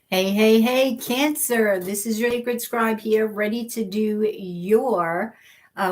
Hey, hey, hey, Cancer. This is your sacred scribe here, ready to do your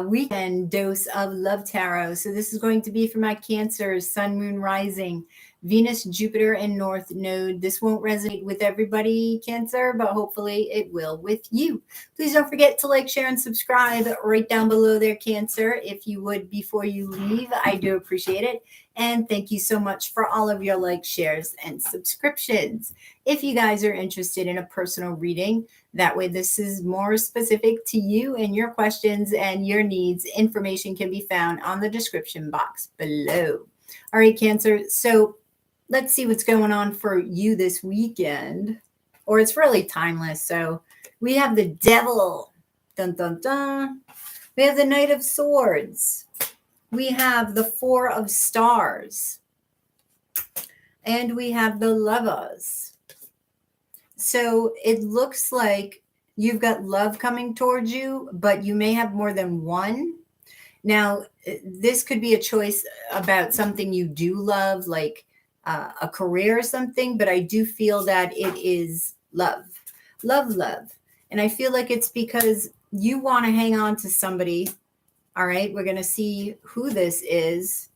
weekend dose of love tarot. So, this is going to be for my Cancer, Sun, Moon, Rising, Venus, Jupiter, and North Node. This won't resonate with everybody, Cancer, but hopefully it will with you. Please don't forget to like, share, and subscribe right down below there, Cancer. If you would before you leave, I do appreciate it. And thank you so much for all of your likes, shares, and subscriptions. If you guys are interested in a personal reading, that way this is more specific to you and your questions and your needs. Information can be found on the description box below. All right, Cancer. So let's see what's going on for you this weekend. Or it's really timeless. So we have the Devil. Dun, dun, dun. We have the Knight of Swords. We have the Four of Stars. And we have the Lovers. So it looks like you've got love coming towards you, but you may have more than one. Now, this could be a choice about something you do love, like a career or something, but I do feel that it is love, love. And I feel like it's because you want to hang on to somebody. All right, we're going to see who this is.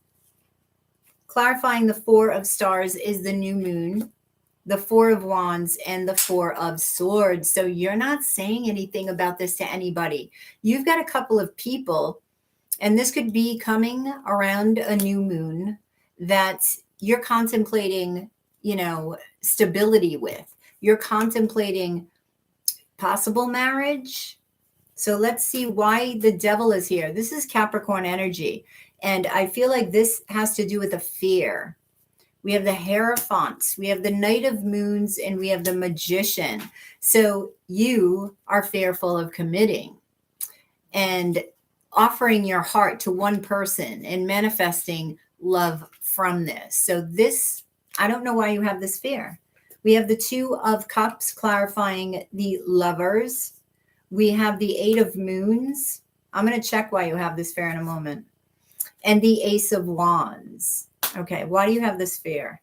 Clarifying the Four of Stars is the new moon, the Four of Wands, and the Four of Swords. So you're not saying anything about this to anybody. You've got a couple of people, and this could be coming around a new moon that you're contemplating, stability with. You're contemplating possible marriage. So let's see why the Devil is here. This is Capricorn energy. And I feel like this has to do with a fear. We have the Hierophant, we have the Knight of Moons, and we have the Magician. So you are fearful of committing and offering your heart to one person and manifesting love from this. So this, I don't know why you have this fear. We have the Two of Cups clarifying the Lovers. We have the Eight of Moons. I'm going to check why you have this fear in a moment. And the Ace of Wands. Okay, why do you have this fear?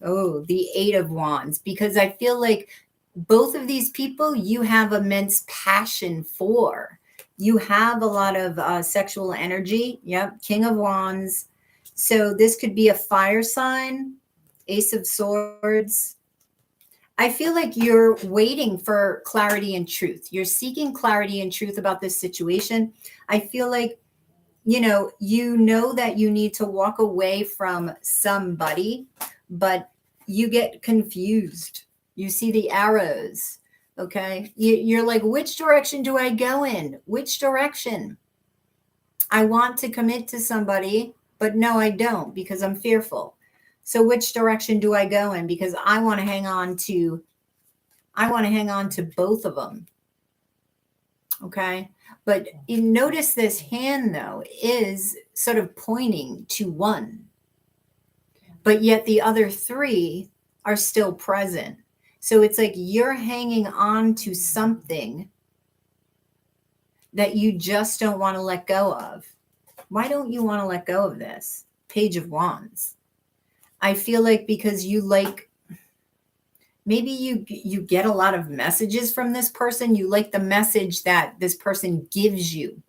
Oh, the Eight of Wands. Because I feel like both of these people you have immense passion for. You have a lot of sexual energy. Yep, King of Wands. So this could be a fire sign, Ace of Swords. I feel like you're waiting for clarity and truth. You're seeking clarity and truth about this situation. I feel like you know that you need to walk away from somebody, but you get confused. You see the arrows. Okay. You're like, which direction do I go in? Which direction? I want to commit to somebody, but no, I don't because I'm fearful. So which direction do I go in? Because I want to hang on to both of them. Okay. But you notice this hand, though, is sort of pointing to one, but yet the other three are still present. So it's like you're hanging on to something that you just don't want to let go of. Why don't you want to let go of this? Page of Wands. I feel like because you like, maybe you get a lot of messages from this person. You like the message that this person gives you.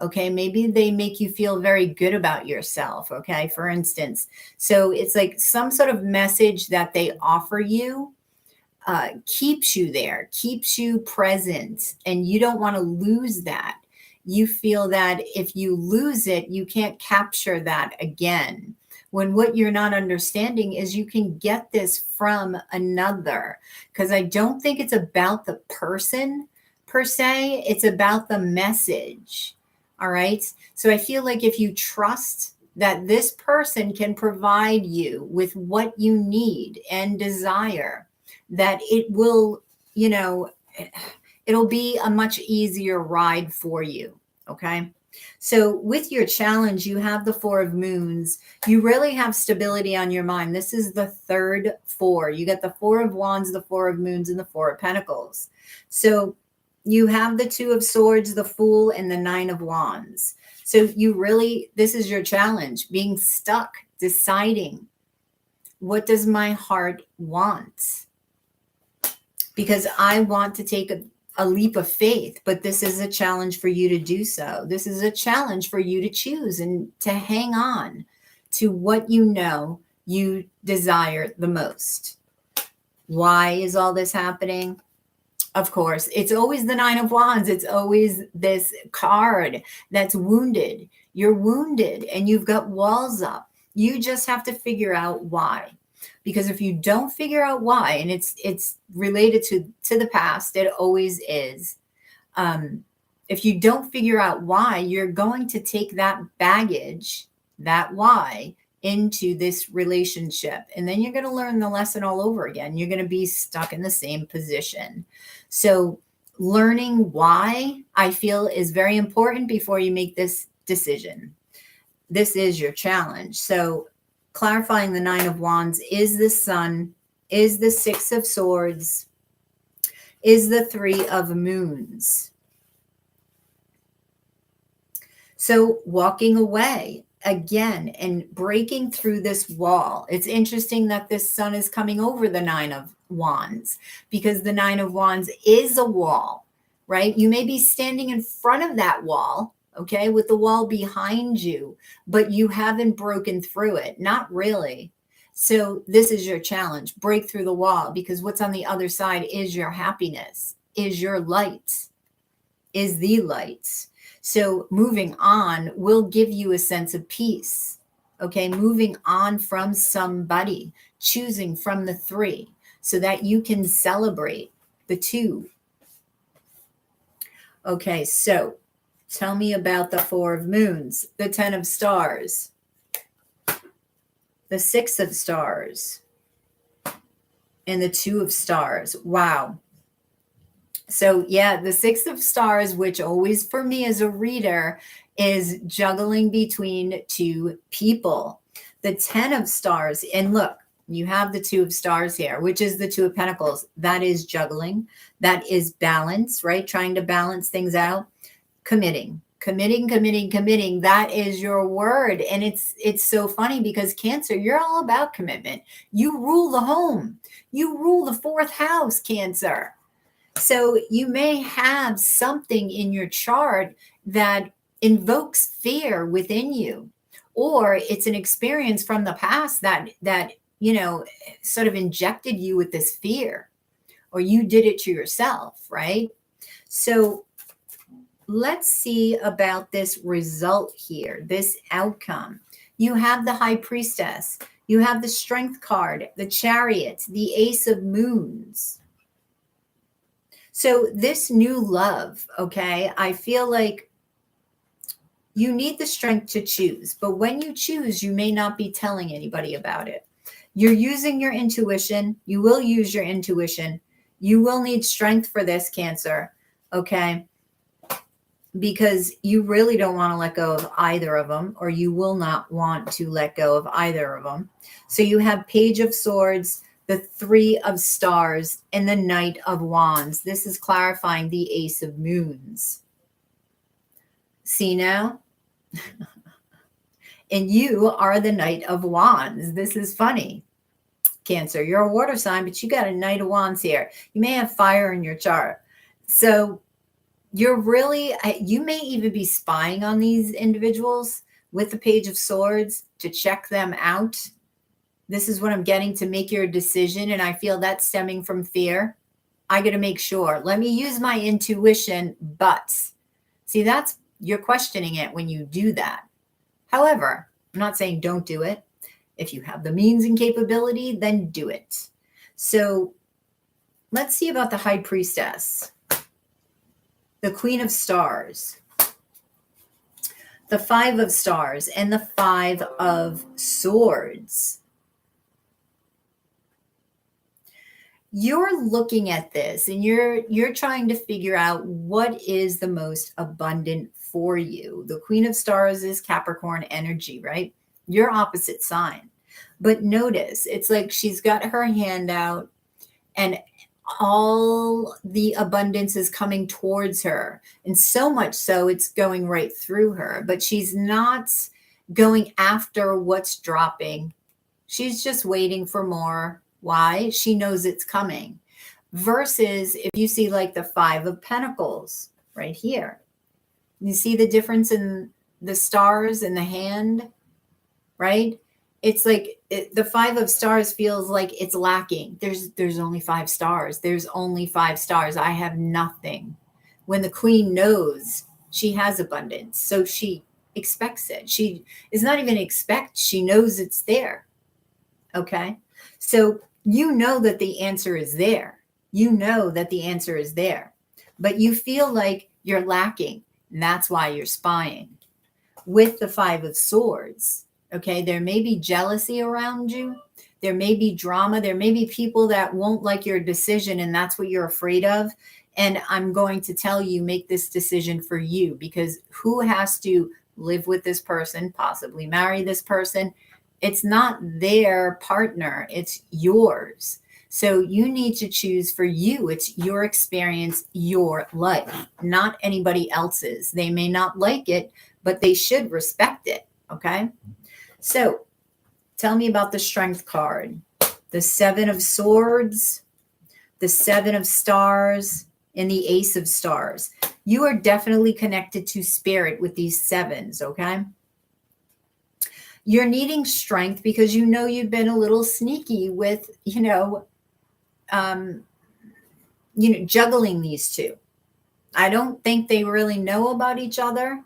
Okay, maybe they make you feel very good about yourself. Okay, for instance. So it's like some sort of message that they offer you keeps you there, keeps you present, and you don't want to lose that. You feel that if you lose it, you can't capture that again. When what you're not understanding is you can get this from another. Because I don't think it's about the person per se, it's about the message. All right. So I feel like if you trust that this person can provide you with what you need and desire, that it will, it'll be a much easier ride for you. Okay. So with your challenge, you have the Four of Moons. You really have stability on your mind. This is the third four. You get the Four of Wands, the Four of Moons, and the Four of Pentacles. So you have the Two of Swords, the Fool, and the Nine of Wands. So this is your challenge, being stuck, deciding, what does my heart want? because I want to take a leap of faith, but this is a challenge for you to do so. This is a challenge for you to choose and to hang on to what you know you desire the most. Why is all this happening? Of course, it's always the Nine of Wands. It's always this card that's wounded. You're wounded and you've got walls up. You just have to figure out why. Because if you don't figure out why, and it's related to the past, it always is. If you don't figure out why, you're going to take that baggage, that why, into this relationship. And then you're going to learn the lesson all over again. You're going to be stuck in the same position. So learning why, I feel, is very important before you make this decision. This is your challenge. So clarifying the Nine of Wands is the Sun, is the Six of Swords, is the Three of Moons. So walking away again and breaking through this wall. It's interesting that this Sun is coming over the Nine of Wands, because the Nine of Wands is a wall, right? You may be standing in front of that wall, okay, with the wall behind you, but you haven't broken through it. Not really. So this is your challenge. Break through the wall, because what's on the other side is your happiness, is your light, is the light. So moving on will give you a sense of peace. Okay, moving on from somebody, choosing from the three so that you can celebrate the two. Okay, so tell me about the Four of Moons, the Ten of Stars, the Six of Stars, and the Two of Stars. Wow. So yeah, the Six of Stars, which always for me as a reader is juggling between two people. The Ten of Stars, and look, you have the Two of Stars here, which is the Two of Pentacles. That is juggling. That is balance, right? Trying to balance things out. Committing. That is your word. And it's so funny because Cancer, you're all about commitment. You rule the home. You rule the fourth house, Cancer. So you may have something in your chart that invokes fear within you, or it's an experience from the past that you know sort of injected you with this fear, or you did it to yourself, right? So let's see about this result here, this outcome. You have the High Priestess, you have the Strength card, the Chariot, the Ace of Moons. So this new love, okay, I feel like you need the strength to choose, but when you choose, you may not be telling anybody about it. You're using your intuition. You will use your intuition. You will need strength for this, Cancer, okay, because you really don't want to let go of either of them, or you will not want to let go of either of them. So you have Page of Swords, the Three of Stars, and the Knight of Wands. This is clarifying the Ace of Moons. See now? And you are the Knight of Wands. This is funny. Cancer, you're a water sign, but you got a Knight of Wands here. You may have fire in your chart. So you're really, you may even be spying on these individuals with the Page of Swords to check them out. This is what I'm getting, to make your decision. And I feel that's stemming from fear. I got to make sure. Let me use my intuition, but see, you're questioning it when you do that. However, I'm not saying don't do it. If you have the means and capability, then do it. So let's see about the High Priestess, the Queen of Stars, the Five of Stars, and the Five of Swords. You're looking at this and you're trying to figure out what is the most abundant for you. The Queen of Stars is Capricorn energy, right? Your opposite sign. But notice, it's like she's got her hand out and all the abundance is coming towards her. And so much so it's going right through her. But she's not going after what's dropping. She's just waiting for more. Why? She knows it's coming. versus if you see like the Five of Pentacles right here. You see the difference in the stars in the hand, right? It's like the Five of Stars feels like it's lacking. There's only 5 stars. There's only 5 stars. I have nothing. When the Queen knows she has abundance, so she expects it. She is not even expect, she knows it's there. Okay? So you know that the answer is there. You know that the answer is there. But you feel like you're lacking, and that's why you're spying. With the Five of Swords, okay, there may be jealousy around you. There may be drama. There may be people that won't like your decision, and that's what you're afraid of. And I'm going to tell you, make this decision for you, because who has to live with this person, possibly marry this person? It's not their partner, it's yours. So you need to choose for you. It's your experience, your life, not anybody else's. They may not like it, but they should respect it. Okay. So tell me about the Strength card. The Seven of Swords, the Seven of Stars, and the Ace of Stars. You are definitely connected to spirit with these sevens. Okay. You're needing strength because you know you've been a little sneaky with, juggling these two. I don't think they really know about each other.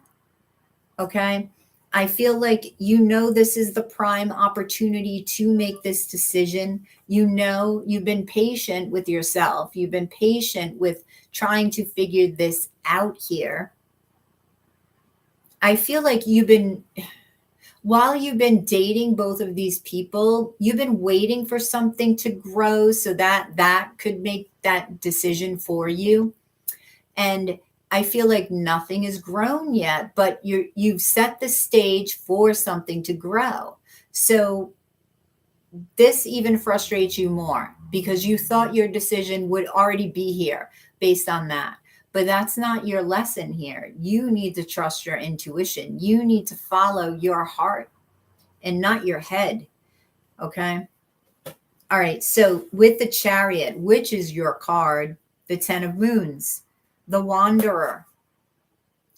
Okay. I feel like this is the prime opportunity to make this decision. You've been patient with yourself. You've been patient with trying to figure this out here. I feel like while you've been dating both of these people, you've been waiting for something to grow so that could make that decision for you. And I feel like nothing has grown yet, but you've set the stage for something to grow. So this even frustrates you more because you thought your decision would already be here based on that. But that's not your lesson here. You need to trust your intuition. You need to follow your heart and not your head. Okay. All right. So with the Chariot, which is your card, the 10 of Moons, the Wanderer,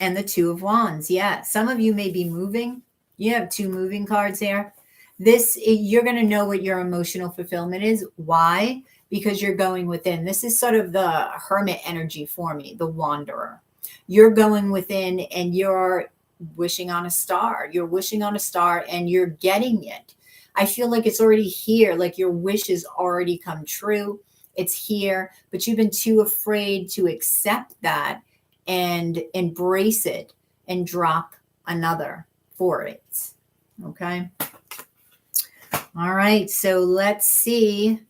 and the Two of Wands. Yeah. Some of you may be moving. You have 2 moving cards here. You're going to know what your emotional fulfillment is. Why? Because you're going within. This is sort of the hermit energy for me, the Wanderer. You're going within and you're wishing on a star. You're wishing on a star and you're getting it. I feel like it's already here. Like your wish has already come true. It's here, but you've been too afraid to accept that and embrace it and drop another for it. Okay. All right. So let's see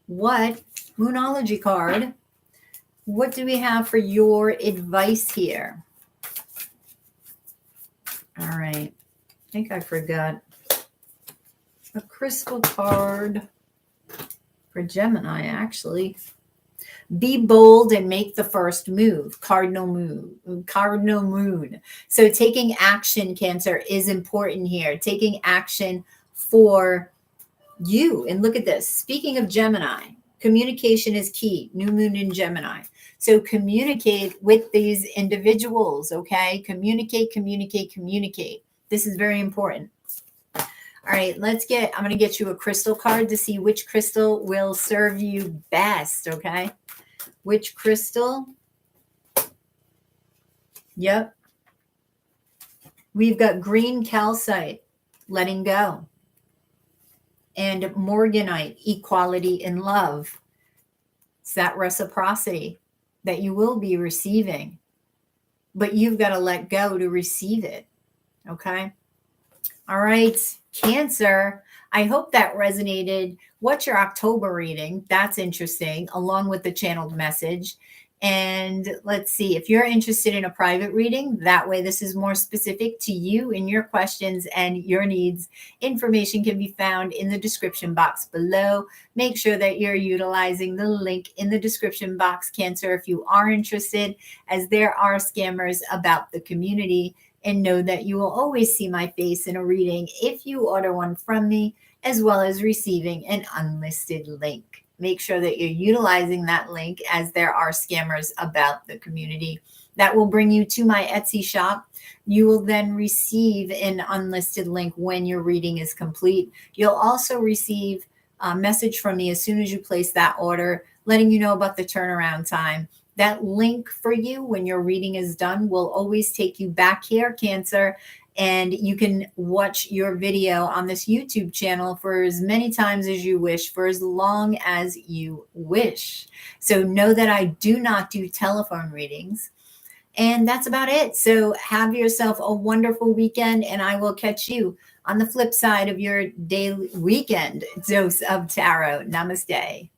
what Moonology card. What do we have for your advice here? All right. I think I forgot a crystal card for Gemini, actually. Be bold and make the first move. Cardinal moon. So taking action, Cancer, is important here. Taking action for you. And look at this. Speaking of Gemini, communication is key. New moon in Gemini. So communicate with these individuals, okay? Communicate. This is very important. All right, I'm going to get you a crystal card to see which crystal will serve you best, okay? Which crystal? Yep. We've got green calcite, letting go. And morganite, equality in love. It's that reciprocity that you will be receiving. But you've got to let go to receive it, okay? All right, Cancer, I hope that resonated. What's your October reading? That's interesting, along with the channeled message. And let's see, if you're interested in a private reading, that way this is more specific to you and your questions and your needs. Information can be found in the description box below. Make sure that you're utilizing the link in the description box, Cancer, if you are interested, as there are scammers about the community. And know that you will always see my face in a reading if you order one from me, as well as receiving an unlisted link. make sure that you're utilizing that link, as there are scammers about the community. That will bring you to my Etsy shop. You will then receive an unlisted link when your reading is complete. You'll also receive a message from me as soon as you place that order, letting you know about the turnaround time. That link for you when your reading is done will always take you back here, Cancer, and you can watch your video on this YouTube channel for as many times as you wish, for as long as you wish. So know that I do not do telephone readings. And that's about it. So have yourself a wonderful weekend, and I will catch you on the flip side of your daily weekend dose of tarot. Namaste.